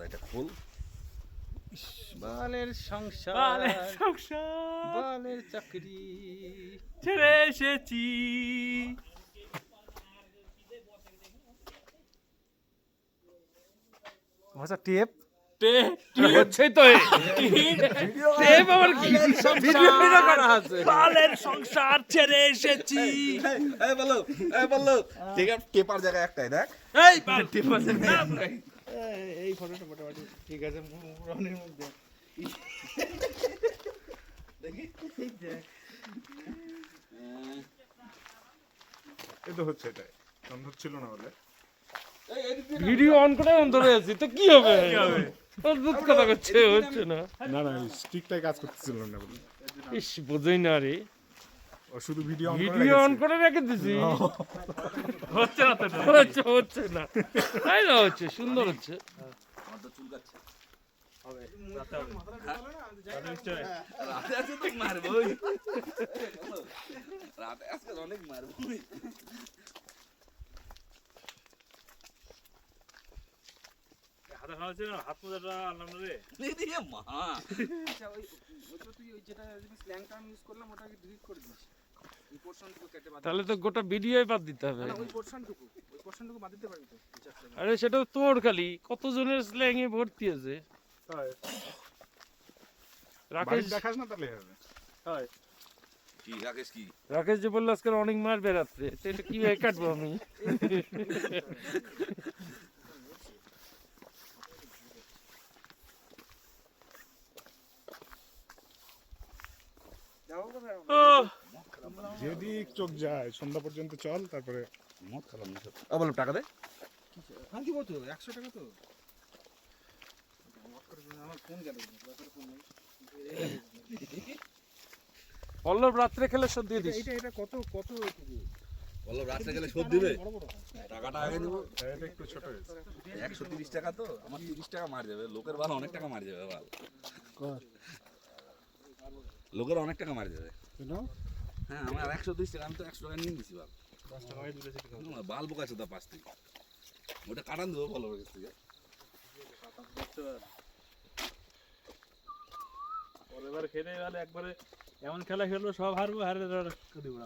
এটা ফুল বালের সংসার বালের চাকরি ছেড়ে এসেছি। আচ্ছা টেপ হচ্ছে তো টেপ আবার কি ভিডিও করা আছে বালের সংসার ছেড়ে এসেছি। বললো ঠিক আছে টেপার জায়গায় একটাই দেখ এই বাল টেপ আছে না এই ফটোটা মোটামুটি ঠিক আছে রনির মধ্যে দেখি এই তো হচ্ছে এটাই সম্ভব ছিল না বলে ভিডিও অন করে অন্তরে আছি তো কি হবে অদ্ভুত কথা করছে হচ্ছে না। না না স্টিকটাই কাজ করতেছিল না বলে ইস বোঝাই না রে ও শুধু ভিডিও অন করে ভিডিও অন করে রেখে দিছি হচ্ছে না তো হচ্ছে না তাই না হচ্ছে সুন্দর হচ্ছে আমার তো চুলকাচ্ছে হবে রাতে আছে তো মারবই রাতে আজকে অনেক মারবই হাতে খাওয়াচ্ছে না হাত মোজাটা আনলাম না রে দিয়ে মা আচ্ছা ওই তো তুই ওই যেটা স্ল্যাং টার্ম ইউজ করলাম ওটাকে ডিলিট করে দিস এই পোরশনটুকু কেটে বাদ তাহলে তো গোটা ভিডিওই বাদ দিতে হবে না ওই পোরশনটুকু বাদ দিতে পারবি তো আরে সেটা তো তোর খালি কতজনের স্ল্যাং এ ভর্তি আছে রাকেশ দেখাস না তাহলে হবে কি রাকেশ কি রাকেশ যে বললো আজকে অনেক মারবে রাত্রে সেটা কিভাবে কাটবো আমি যেদিক চোখ যায় সন্ধ্যা পর্যন্ত চল তারপরে মত খেলাম না বললাম টাকা দে হ্যাঁ দিব তো 100 টাকা তো আমার ফোন গেল পল্লব রাত্রে খেলে সব দিয়ে দিস এটা কত বললাম রাত্রে গেলে শোধ দিবে টাকাটা আগে দেবো এটা একটু ছোট হয়েছে 130 টাকা তো আমার 30 টাকা মার যাবে লোকের ভালো অনেক টাকা মার যাবে ভালো লোকের অনেক টাকা মার যাবে হ্যাঁ আমার 130 টাকা আমি তো 100 টাকা নিয়ে দিছি বাল 10 টাকা দিলে সেটা বাল বোকা আছে তা 5 থেকে ওটা কাটান দেবো ভালো কাছ থেকে পরের বার খেলে গেলে একবারে এমন খেলা খেললো সব হারবো হারে দেবো